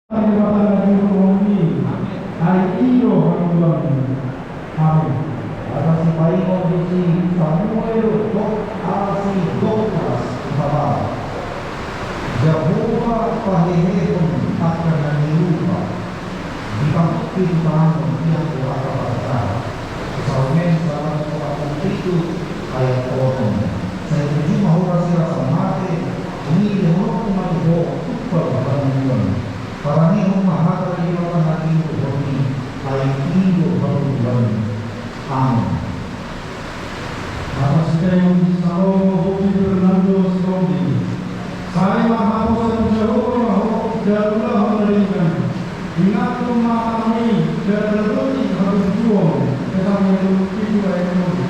Atas baik kondisi Samuel Asi Douglas Bapak Jehovah Pahehon akan menirupa di pangkit bangun yang kuasa pada Salmen salah satu itu ayat orang saya tuju mahu rasa mati ini dahulu mahu perbangun para ni rumah mata di bawah hati kami ayat ini berbangun. Amin. Atas tema Salomo Hobi Fernando Scondi, saya mahapusan Jehovah Darullah memberikan ingat rumah kami dan roti harus jual tetapi itu ekonomi.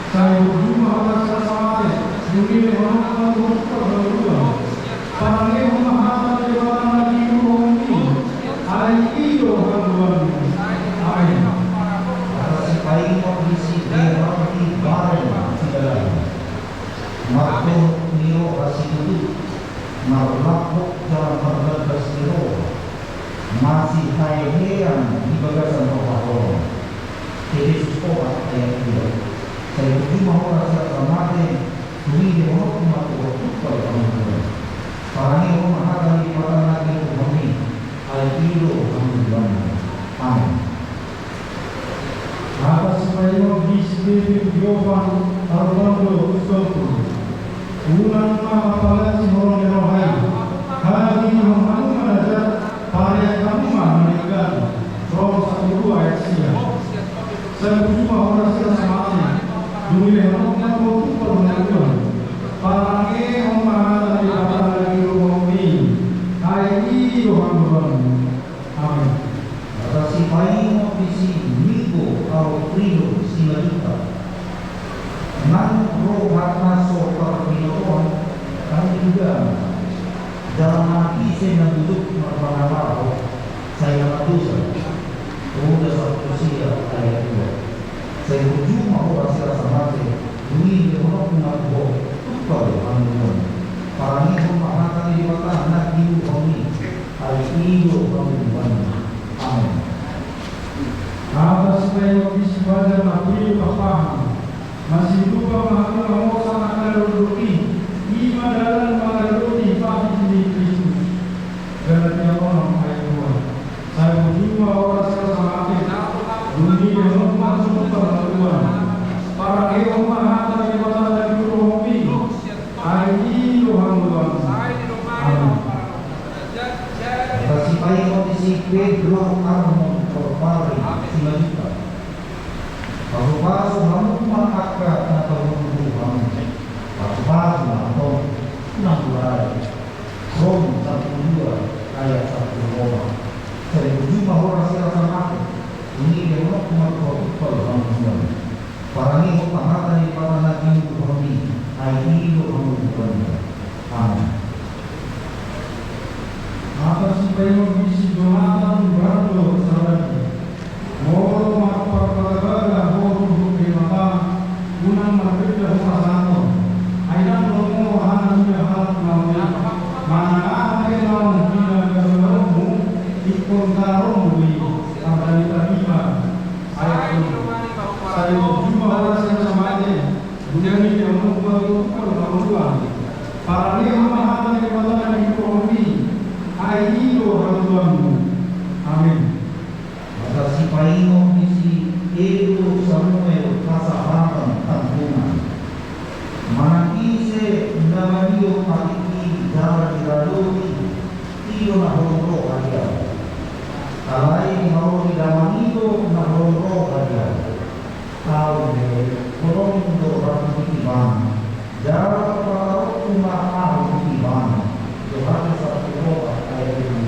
Saya berjumpa atas sesamanya demi orang berdua. Panggil rumah hati orang lagi kami, hari itu haluan. Amin. Baik kondisi berarti barang tidak Marco Niro Rasidu Marlapok dalam berbagai Niro masih kaitan di bagasan bawah jadi sekolah ayat 2 saya berjumpa orang rasa ini dia orang matu kalau para ini rumah ada di pada lagi kami ayat 2 amin. Atas supaya disebut Yohan Armando Ustoku ulang apalagi orang yang rohai hari ini memang ada para kamu meninggal Rom 1 ayat 9 saya berjumpa orang sesamanya demi orang mau permenangan para orang dari apa lagi romi hari ini Yohan amin. Atas baik kondisi atau trio silaita nan roh ratna sopar binoon kami juga dalam hati saya duduk merpanalau saya matusa udah satu sia ayat 2 saya berjumpa orang rasa mati ini dia orang mengaku tukar amin para ini rumah akan di mata anak ibu kami hari ini kami amin. Atas supaya disebutkan mati paham masih lupa mahu mau sangat roti iman dalam mengerti pasti di Kristus dan dia orang ayat 2 saya berjumpa orang sesama dunia yang masuk perlakuan para rumah hata di mata dari romi hari ini Tuhan amin. Atas baik kondisi Pedro Armon Korpari Silajuta Pasu-pasu namun mengakak atau menunggu Pasu-pasu atau 6 Rom 1-2 ayat 1 Roma saya berjumpa orang rasa mati ini dia orang perbangunan para ini mengatakan di para nabi kami ayat ini amin. Atas supaya mengisi Jonathan Brando Sarati Moro Mapapagaga Moro Bimata Unang Marbeda Humasano Aidan Romo Hanan Jahat Namanya Mana Kenal Bila Garumu Ikon Karom Bui Abdali Tabima Ayat saya berjumpa orang sesamanya dunia yang memperbaruan para lima hati kepada ekonomi Ayo Tuhan, amin. Atas paino isi Edo Samuel Kasahatan Tantungan Manakise Namario Patiki Jara Jiradoti Iyo Nahoro Adia Alai Nahoro Damanito Nahoro Adia Tau Korondo Raputi Bang Jara Parau Raputi Bang Yohanes 1 ayat 1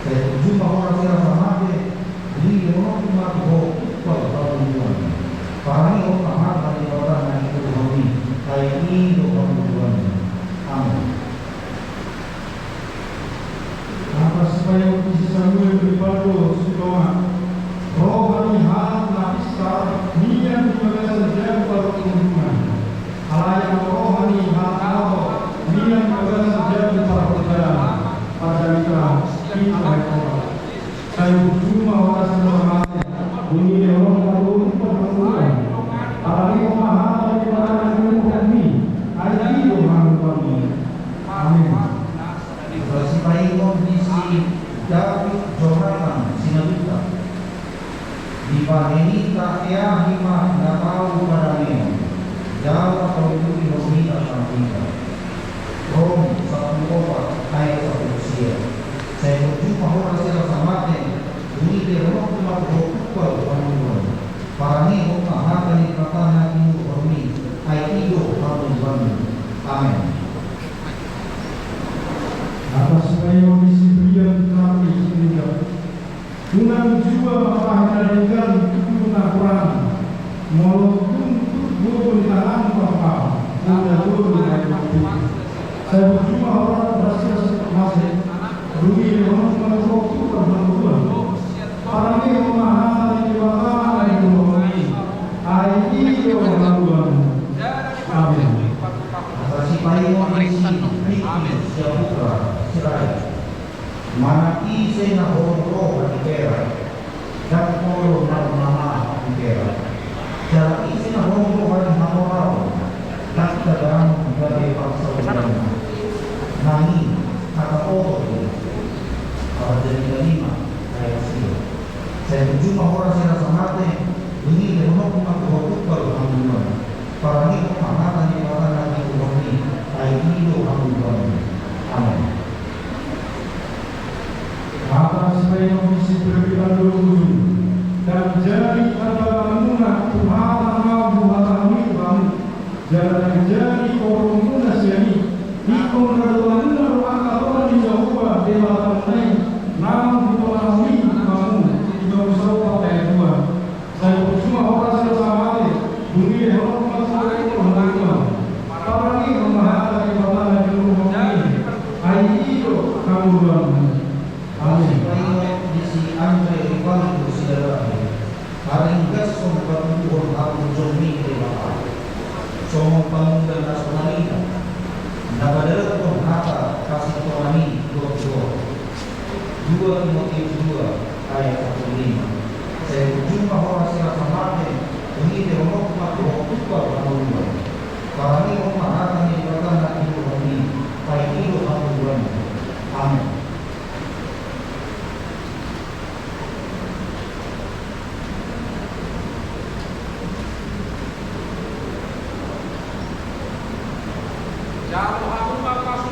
saya berjumpa orang rasa mati ini orang mengaku perbangunan para ini orang mata di bawah nabi kami ayat ini perbangunan amin. Atas supaya isi Samuel beribadu Sudoma rohani hal napista niat juga saja perlindungan halayak rohani hal niat juga saja perlindungan pada kita Saya berjumpa orang semua bunyi orang baru pertemuan. Apalagi pemahaman di mana kami, ada itu kami. Amin. Bersipaingon di si David Johanan Sinabita di Pahenita ya hima nakau padanya Jawa Tauhid Indonesia Sampingka Rom 1 ayat 1 usia. Saya berjumpa orang sila samate bunyi terok cuma berokupal panuan parani umahakan di katana ibu hormi ayat ido panuan. Amin. Atas supaya misi beliau kami sehingga tunang jiwa menghadirkan tunang Quran maupun buku tangan Bapa dan guru dengan waktu. Saya berjumpa orang berhasil masih rugi orang menurut perbuatan. Para ini memahami jiwa yang berhormat. Hari ini orang. Amin. Bersipaingon di si Riki Siaputra Siraya mana ise na horo di pera dan horo na mama di pera jara ise na horo di mamorao dan kadang dari paksa nani kata oto kalau jadi kelima kayak sih saya berjumpa orang saya samate ini dia mau mengaku kalau alhamdulillah para ini pemahaman di orang lagi ini ayat alhamdulillah. Amin. Atas supaya misi berbilang dulu dan jadi agamuna Tuhan Allah kamu jangan jadi orang nasiani ikon kaduanna akatoran di Jawa dewa tanai nam ditolami kamu di Jawa ayat 2. Saya berjumpa orang selama bumi orang masalah orang para ini memahami bagaimana ilmu ayat itu kamu Amin. Di si Andre Rivaldo Sidara paling gas sombong buat aku jomi di bawah sombong bangun nasionalita nabadala pun kata kasih tuani 2 Timotius 2 ayat 1-5. Saya berjumpa orang siapa mati ini terlalu waktu kamu para ini memahami di belakang itu kami baik itu kamu. Amin. Jauh aku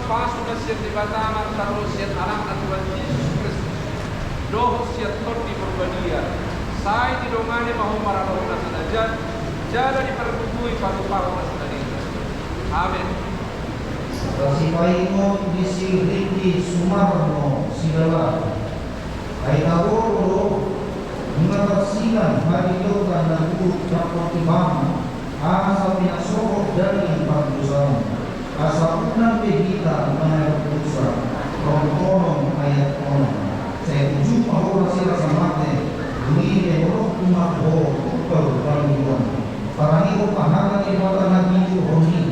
pasu na siya di bataman terus siya anak na Tuhan Yesus Kristus. Doh siya di berbadia. Saya di dongane mahu maranoh na sanajan. Jada diperkutui paru-paru na sanalita. Amin. Bersipaingon di si Riki Sumarno Sidala ay taworo mengatasikan haditokan dan dapat timang asa pinasokok dari yang pangkusan asa unang pehita mayroong pusa rongkolong ayat kono saya berjumpa orang sila sa mate dunia orang umakho upal pangkusan para niyo pahalan ibatan na dito honi